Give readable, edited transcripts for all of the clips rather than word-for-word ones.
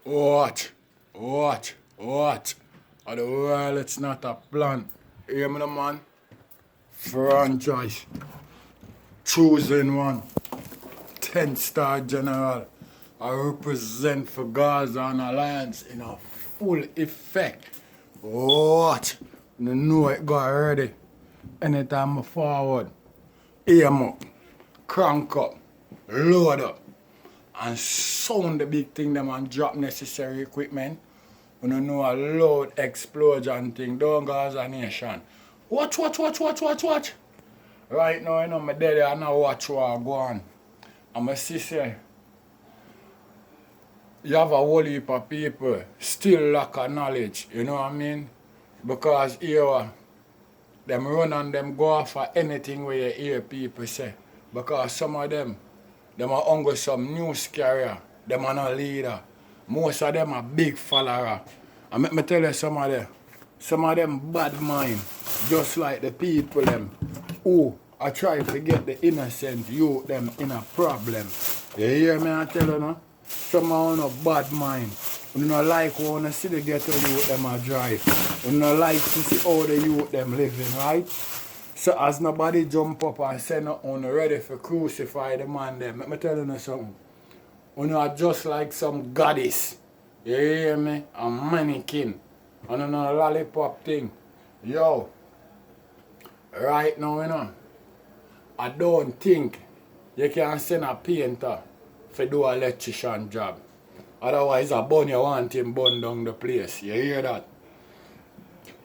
Watch, watch. Of the world, it's not a plan. Hear me, the man? Franchise. Choosing one. 10-star general. I represent for Gaza and Alliance in a full effect. What? You know it got ready. Anytime I forward, aim up, crank up, load up, and sound the big thing them and drop necessary equipment. You know a loud explosion thing. Don't Gaza nation. Watch. Right now, you know, my daddy and I watch what go on. And my sister, you have a whole heap of people still lack of knowledge, you know what I mean? Because here, them run and them go off for anything where you hear people say. Because some of them are hungry some news carrier, them are not leader. Most of them are big follower. And let me tell you some of them bad mind, just like the people them who are trying to get the innocent youth them in a problem. You hear me I tell you no? Some of them bad mind. You don't like when you see the ghetto youth them a drive. You don't like to see how the youth them living, right? So as nobody jump up and say nothing ready for crucify the man them, let me tell you something. You are just like some goddess. You hear me? A mannequin. And a lollipop thing. Yo. Right now, you know, I don't think you can send a painter for do an electrician job. Otherwise, a bun you want him burn down the place. You hear that?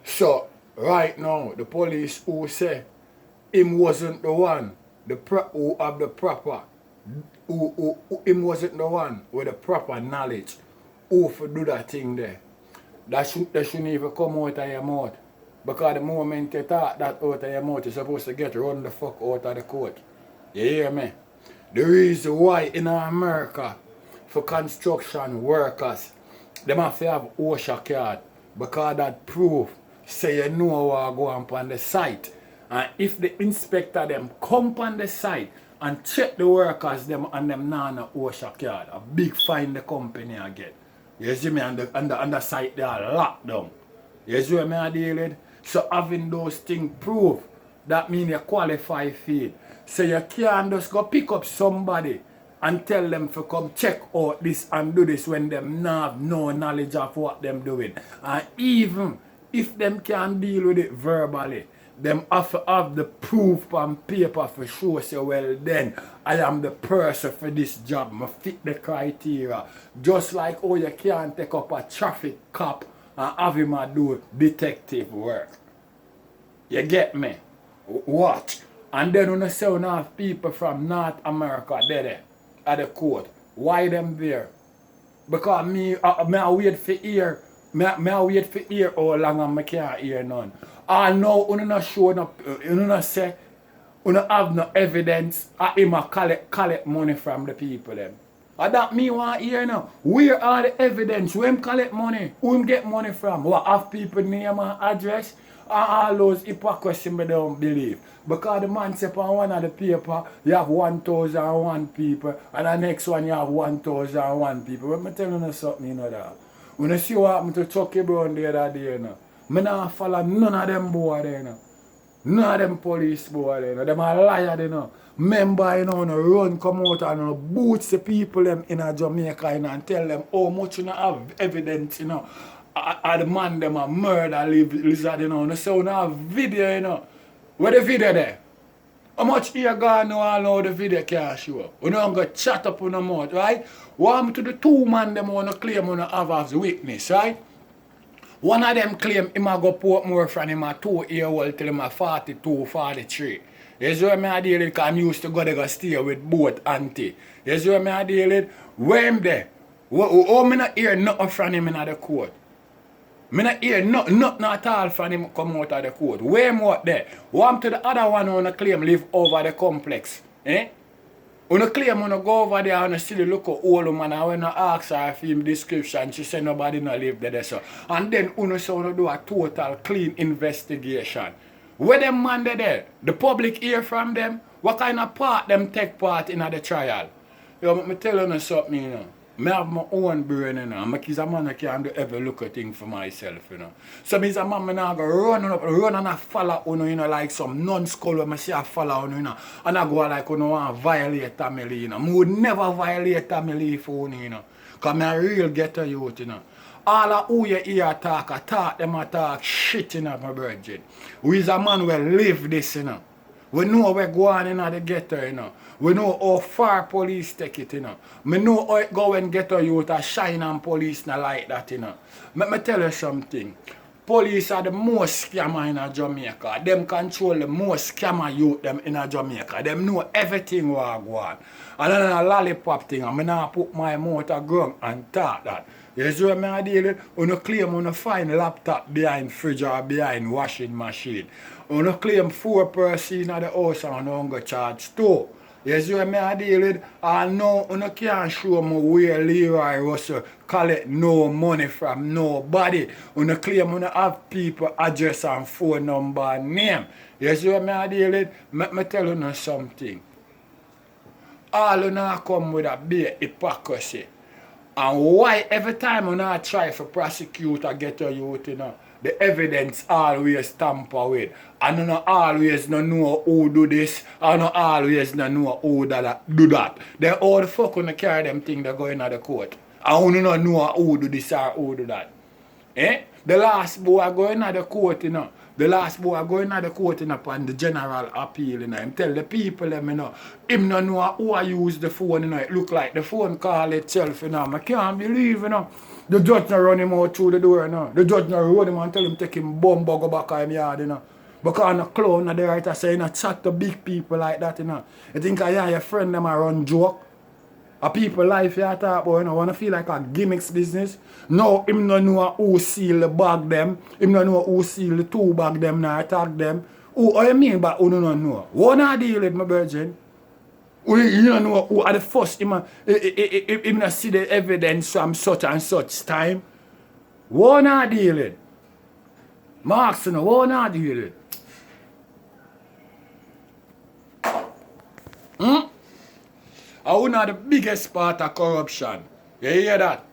So, right now, the police who say him wasn't the one who have the proper, him wasn't the one with the proper knowledge who for do that thing there. That shouldn't even come out of your mouth. Because the moment you talk that out of your mouth, you're supposed to get run the fuck out of the court. You hear me? The reason why in America, for construction workers, they have to have OSHA card. Because that proof say you know what go on the site. And if the inspector them come on the site and check the workers them and them no OSHA card, a big fine the company again. You see me on the site they are locked down. You see what I deal with? So having those things prove, that means you qualify for it. So you can't just go pick up somebody and tell them to come check out this and do this when them not have no knowledge of what them doing. And even if them can deal with it verbally, them have to have the proof on paper for sure. So well then, I am the person for this job. I fit the criteria. Just like how you can't take up a traffic cop and have him do detective work. You get me? Watch. And then when you say you have people from North America there at the court, why them there? Because me I wait for hear. I wait for hear how long and I can't hear none. And now you not show no, you not say, you not have no evidence that him collect money from the people them. And that me want hear now. Where are the evidence? Where him collect money? Who him get money from? What have people name and address? And all those hypocrisy me don't believe. Because the man say on one of the paper you have 1,001 people and the next one you have 1,001 people. But me tell you something, you know that. When you see what happened to Chucky Brown the other day, you know, I don't follow none of them boys there, you know. None of them police boys there, you know. Them are liars, you know. Member, you know, run, come out and boots the people them in Jamaica, you know, and tell them how much you know have evidence, you know. The man them a murder lizard, you know. And so you have video, you know. Where the video there? How much here gone now and now the video can't show? You don't go chat up on the mouth, right? What to the two man them want to claim on have as witness, right? One of them claim him a go port more from him a 2-year-old till him a 42, 43. You see what I deal with? Because I used to go there go stay with both auntie. You see what I deal with? Where him there? Oh, me not hear nothing from him in the court. Me not hear nothing at all from him come out of the court. Where him out there? One to the other one who claim live over the complex. Eh? When claim when go over there and still look at old man and when I ask her for him description, she say nobody no live there so. And then you do a total clean investigation. Where them man there? The public hear from them? What kind of part them take part in the trial? Yo, let me tell you something, you know. I have my own brain, you know. I'm a man that can't do every look a thing for myself, you know. So me a man, I now go run and I follow you know, like some non-skull when I see I follow you know. And I go like you know, want to violate family, you know. I would never violate family for you know. Because I'm a real ghetto youth, you know. All of who you hear talk, I talk them, I talk shit, you know, my brother. We is a man who live this, you know. We know where go on in the ghetto, you know. We know how far police take it, you know. We know how it go and ghetto youth a shine and police not like that, you know. Let me tell you something. Police are the most scammer in Jamaica. Them control the most scammer youth them in Jamaica. Them know everything what go on. And then a lollipop thing, I'm not put my mouth on ground and talk that. You see what I deal with? You claim you find laptop behind fridge or behind washing machine. You claim 4 persons in the house and you go charge 2. You see what I deal with? And now you can't show me where Leroy Russell collect no money from nobody. You claim you have people address and phone number and name. You see what I deal with? Let me tell you something. All you now come with a big hypocrisy. And why every time you not try to prosecute or get your youth, you know, the evidence always tamper with. And you know always no know who do this, and you always no know who do that. Then all the fuck when they carry them thing they go in the court. And you don't know who do this or who do that. Eh? The last boy going to the court, you know. The last boy going to the court, you know, upon the general appeal, you know. Him tell the people, you know, him no know who I use the phone, you know. It look like the phone call itself, you know. I can't believe, you know. The judge no run him out through the door, you know. The judge no run him and tell him take him bomb go back in the yard, you know. Because a clown at the right, I say, you know, chat to big people like that, you know. You think your friend them a run joke? A people life you talk about, you know, wanna feel like a gimmicks business. No, him no know who seal the bag them. Him no know who seal the 2 bag them now attack them. Who you mean but who no know? What not deal with my virgin? You don't know who at the first him not see the evidence from such and such time. What not deal with? Marks, you know, what not deal with? I would not the biggest part of corruption. You hear that?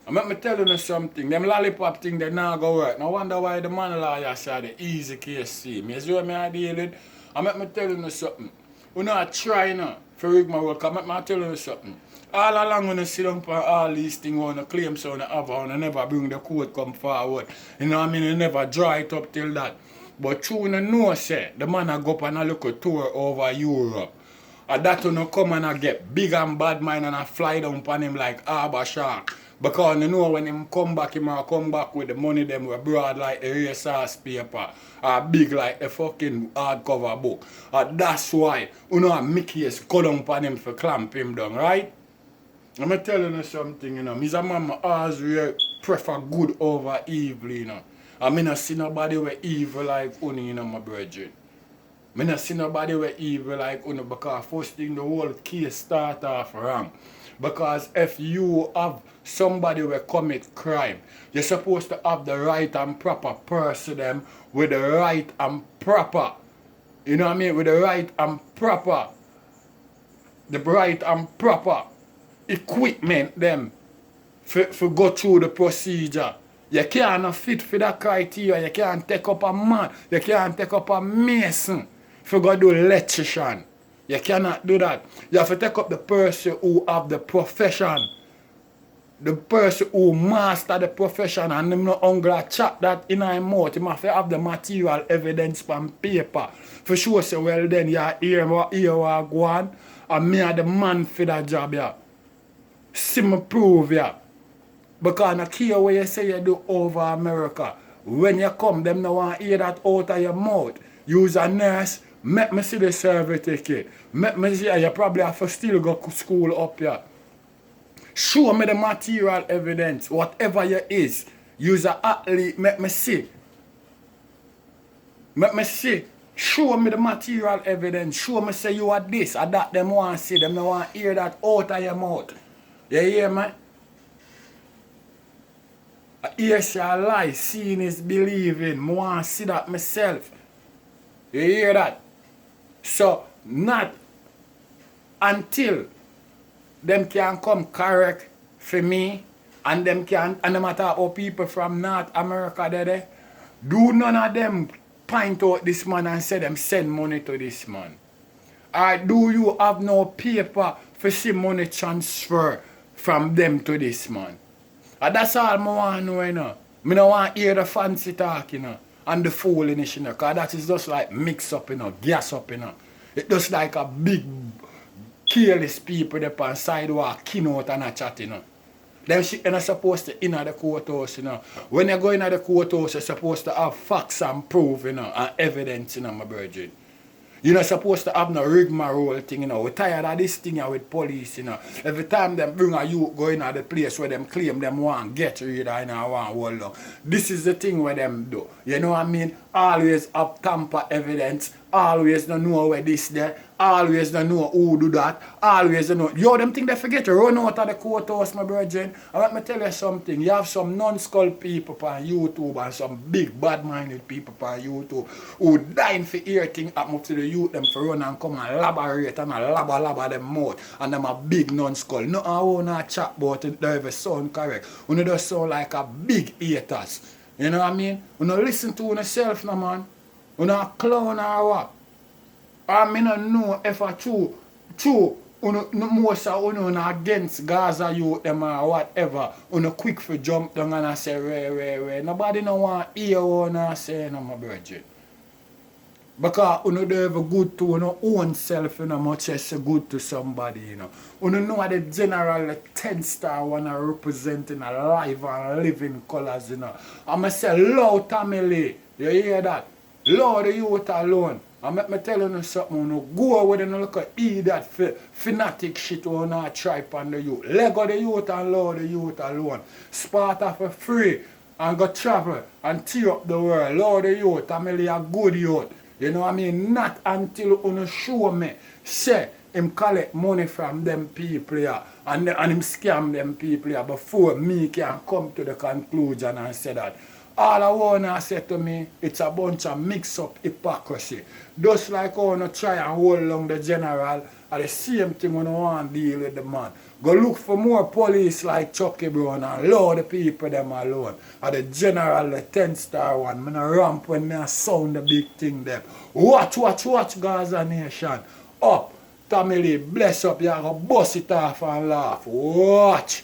I let me tell you something. Them lollipop thing they now go work. No wonder why the man lawyer said the easy case see. You see what I deal with? I let me tell you something. You not try now for rig my work. I let me tell you something. All along when you sit down for all these things on the claims on the have and you never bring the court come forward. You know what I mean? You never draw it up till that. But true you know say the man a go up and a look a tour over Europe. And that will not come and I get big and bad mind and I fly down upon him like Arbor Shark. Because you know when him come back with the money them were broad like a racehorse paper. Or big like a fucking hardcover book. And that's why you know Mickey is go down upon him for clamp him down, right? I'm going to tell you something, you know. Me's a man always really prefer good over evil, you know. I mean I see nobody with evil like Uni, you know, my brethren. I don't see nobody with evil like Uno because first thing the whole case start off wrong. Because if you have somebody who commit crime, you're supposed to have the right and proper person them with the right and proper, you know what I mean, with the right and proper, equipment them for go through the procedure. You can't fit for that criteria, you can't take up a man, you can't take up a mason. If you go do electrician, you cannot do that. You have to take up the person who have the profession. The person who master the profession and them not hungry chat that in our mouth. You have to have the material evidence from paper. For sure say, well then you hear what go on and me are the man for that job yeah. See me prove yeah. Because I care what you say you do over America. When you come, them no want to hear that out of your mouth. Use a nurse. Make me see the survey ticket. Make me see you probably have to still go to school up here. Show me the material evidence. Whatever you is. Use an athlete. Make me see. Make me see. Show me the material evidence. Show me say you are this or that. Them want to see. Them don't want to hear that out of your mouth. You hear me? Hear shall lie. Seeing is believing. I want to see that myself. You hear that? So, not until them can come correct for me, and them can, and no matter how people from North America there, do none of them point out this man and say them send money to this man? Or do you have no paper for see money transfer from them to this man? And that's all I want to know, you know. I don't want to hear the fancy talk, you know, and the foolishness, you know, because that is just like mix up, you know, gas up, you know. It's just like a big, careless people up on sidewalk, keynote and a chat, you know. Them shit you're not supposed to in the courthouse, you know. When you go in the courthouse, you're supposed to have facts and proof, you know, and evidence, you know, my virgin. You're not supposed to have no rigmarole thing, you know. We're tired of this thing here with police, you know. Every time them bring a youth go in the place where them claim them want get rid of, you know, want hold on. This is the thing where them do. You know what I mean? Always have tamper evidence. Always don't know where this there. Always don't know who do that. Always don't know. Yo, them think they forget to run out of the courthouse, my brethren. And let me tell you something. You have some non-skull people on YouTube and some big bad-minded people on YouTube who dying for hear things happen up to the youth them for run and come and elaborate and labba them mouth. And them a big non-skull. No, I won't chat about it. They ever sound correct. When it does sound like a big haters. You know what I mean? When you listen to yourself, no man. When you a clown or what. I mean, don't know if a true, most of you against Gaza youth them or whatever, you quick for jump down and I say, re. Nobody no want to hear what you say, no, my brethren. Because you don't ever good to your own self, you know, much as good to somebody, you know. You know the general 10-star one representing a live and living colors, you know. I'm going to say, Lord family, you hear that? Lord the youth alone. And let me tell you something, you go with and look at that fanatic shit you not try on the youth. Lego the youth and Lord the youth alone. Sparta for free and go travel and tear up the world. Lord the youth, I'm really a good youth. You know what I mean? Not until you show me, say, him collect money from them people here and him scam them people here before me can come to the conclusion and say that. All I want to say to me, it's a bunch of mix-up hypocrisy. Just like how you try and hold along the general, are the same thing when you want to deal with the man. Go look for more police like Chucky Brown and load the people them alone. Are the general, the 10-star one. I'm going to ramp when I sound the big thing them. Watch, Gaza Nation. Up, family, bless up, you're going to bust it off and laugh. Watch.